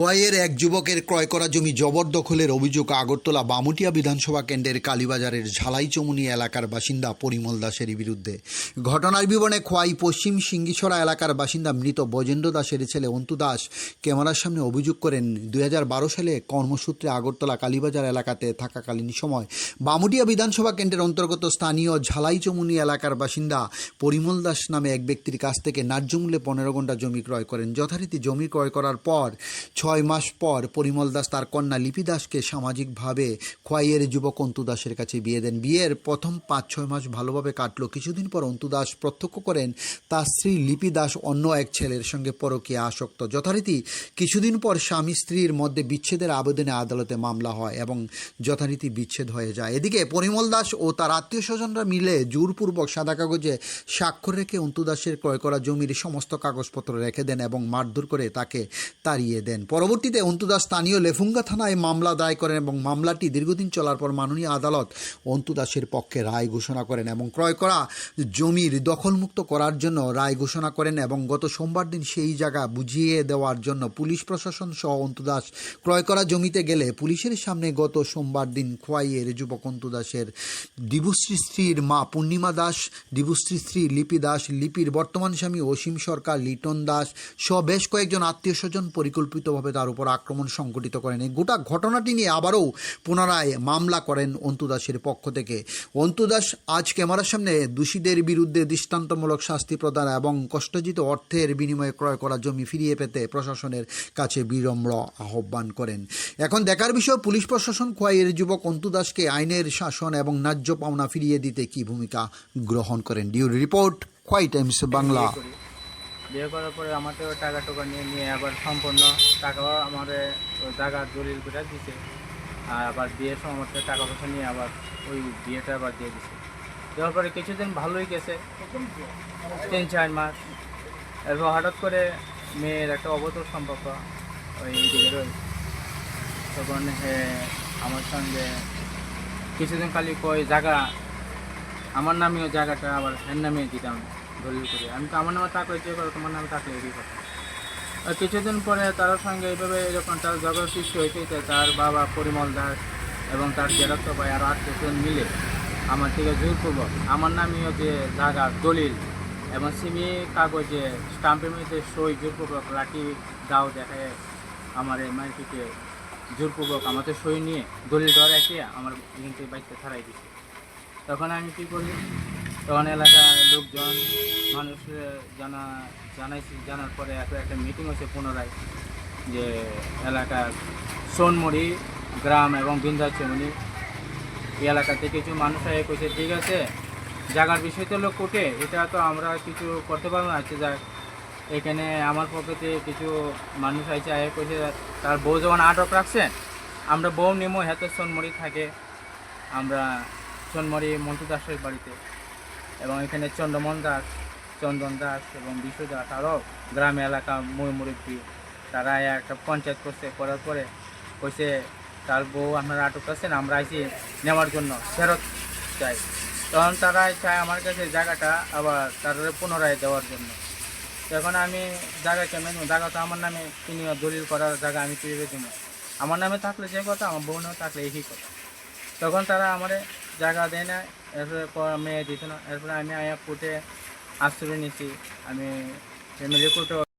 খোয়াইয়ের এক যুবকের ক্রয় করা জমি জবরদখলের অভিযোগ আগরতলা বামুটিয়া বিধানসভা কেন্দ্রের কালীবাজারের ঝালাইচমুনি এলাকার বাসিন্দা পরিমল দাসের বিরুদ্ধে। ঘটনার বিবরণে খোয়াই পশ্চিম সিঙ্গিছড়া এলাকার বাসিন্দা মৃত বজেন্দ্র দাসের ছেলে অন্তু দাস ক্যামেরার সামনে অভিযোগ করেন 2012 সালে কর্মসূত্রে আগরতলা কালীবাজার এলাকাতে থাকাকালীন সময় বামুটিয়া বিধানসভা কেন্দ্রের অন্তর্গত স্থানীয় ঝালাইচমুনি এলাকার বাসিন্দা পরিমল দাস নামে এক ব্যক্তির কাছ থেকে ন্যায্য মূল্যে 15 ঘন্টা জমি ক্রয় করেন। যথারীতি জমি ক্রয় করার পর 6 মাস পর পরিমল দাস তার কন্যা লিপি দাসকে সামাজিকভাবে খোয়াইয়ের যুবক অন্তু দাসের কাছে বিয়ে দেন। বিয়ের প্রথম 5-6 মাস ভালোভাবে কাটলো। কিছুদিন পর অন্তু দাস প্রত্যক্ষ করেন তার স্ত্রী লিপি দাস অন্য এক ছেলের সঙ্গে পরকীয়া আসক্ত। যথারীতি কিছুদিন পর স্বামী স্ত্রীর মধ্যে বিচ্ছেদের আবেদনে আদালতে মামলা হয় এবং যথারীতি বিচ্ছেদ হয়ে যায়। এদিকে পরিমল দাস ও তার আত্মীয় স্বজনরা মিলে জোরপূর্বক সাদা কাগজে স্বাক্ষর রেখে অন্তু দাসের ক্রয় করা জমির সমস্ত কাগজপত্র রেখে দেন এবং মারধর করে তাকে তাড়িয়ে দেন। পরবর্তীতে অন্তু দাস স্থানীয় লেফুঙ্গা থানায় মামলা দায়ের করেন এবং মামলাটি দীর্ঘদিন চলার পর মাননীয় আদালত অন্তু দাসের পক্ষে রায় ঘোষণা করেন এবং ক্রয় করা জমির দখলমুক্ত করার জন্য রায় ঘোষণা করেন এবং গত সোমবার দিন সেই জায়গা বুঝিয়ে দেওয়ার জন্য পুলিশ প্রশাসন সহ অন্তু দাস ক্রয় করা জমিতে গেলে পুলিশের সামনে গত সোমবার দিন খোয়াইয়ের যুবক অন্তু দাসের দিবুশ্রী স্ত্রীর মা পূর্ণিমা দাস, দিবুশ্রী স্ত্রী লিপি দাস, লিপির বর্তমান স্বামী অসীম সরকার, লিটন দাস সহ বেশ কয়েকজন আত্মীয় স্বজন পরিকল্পিতভাবে তার উপর আক্রমণ সংঘটিত করেন। এই গোটা ঘটনাটি নিয়ে আবারও পুনরায় মামলা করেন অন্তু দাসের পক্ষ থেকে। অন্তু দাস আজ ক্যামেরার সামনে দোষীদের বিরুদ্ধে দৃষ্টান্তমূলক শাস্তি প্রদান এবং কষ্টার্জিত অর্থের বিনিময়ে ক্রয় করা জমি ফিরিয়ে পেতে প্রশাসনের কাছে বিনম্র আহ্বান করেন। এখন দেখার বিষয় পুলিশ প্রশাসন খোয়াইয়ের যুবক অন্তু দাসকে আইনের শাসন এবং ন্যায্য পাওনা ফিরিয়ে দিতে কি ভূমিকা গ্রহণ করেন। ডিউরি রিপোর্ট, খোয়াই টাইমস বাংলা। বিয়ে করার পরে আমাকে টাকা টোকা নিয়ে আবার সম্পূর্ণ টাকাও আমার জায়গার দলিল করে দিছে, আর আবার বিয়ের সময় আমার টাকা পয়সা নিয়ে আবার ওই বিয়েটা আবার দিয়ে দিছে। দেওয়ার পরে কিছুদিন ভালোই গেছে, 3-4 মাস। এরপর হঠাৎ করে মেয়ের একটা অবৈধ সম্পর্ক ওই দিকে রই, তখন আমার সঙ্গে কিছুদিন খালি কই জায়গা আমার নামেও জায়গাটা আবার হ্যার নামে দিতাম দলিল করে। আমি তো আমার নামে থাকলে যে করো, তোমার নামে থাকলে এই কথা। আর কিছুদিন পরে তার সঙ্গে এইভাবে এরকম তার জগৎ সৃষ্টি হয়েছে, তার বাবা পরিমল দাস এবং তার জেরক্ত ভাই আরও আত্মীয়জন মিলে আমার থেকে জোরপূর্বক আমার নামেও যে জায়গা দলিল এবং সিমি কাগজে স্টাম্পের মধ্যে সই জোরপূর্বক লাঠি দাও দেখায় আমার মাইটিকে জোরপূর্বক আমাদের সই নিয়ে দলিল ধরে রেখে আমার এখান থেকে বাইকটা ছাড়াই দিচ্ছে। তখন আমি কী করি, তখন এলাকার লোকজন মানুষ জানার পরে একটা মিটিং হয়েছে পুনরায়, যে এলাকার সোনমুড়ি গ্রাম এবং বিন্ধ্যাচমনি এই এলাকা থেকে কিছু মানুষ আগে কইছে ঠিক আছে জায়গার বিষয় তো লোক কোটে, এটা তো আমরা কিছু করতে পারবো না। যাক এখানে আমার পক্ষে কিছু মানুষ আইছে আগে কইছে তার বউ যখন আটক রাখছেন আমরা বউ নেমো হাতে সোনমুড়ি থাকে, আমরা সোনমুড়ি মন্টু দাসের বাড়িতে, এবং এখানে চন্দন দাস এবং বিশু দাস আরও গ্রামে এলাকা মুরব্বী তারা একটা পঞ্চায়েত করছে, করার পরে কইছে তার বউ আপনারা আটক আছেন, আমরা আইছি নেওয়ার জন্য ফেরত চাই। তখন তারা চায় আমার কাছে জায়গাটা আবার তাদের পুনরায় দেওয়ার জন্য। তখন আমি জায়গা কেমন, জায়গা তো আমার নামে তিনি দলিল করার জায়গা আমি কীভাবে দেবো, আমার নামে থাকলে যে কথা আমার বউ নামে থাকলে একই কথা। তখন তারা আমার জায়গা দেয় না, এরপরে মেয়ে দিত না। এরপরে আমি আয়া কোর্টে আশ্রয় নিয়েছি, আমি ফ্যামিলি কোর্টে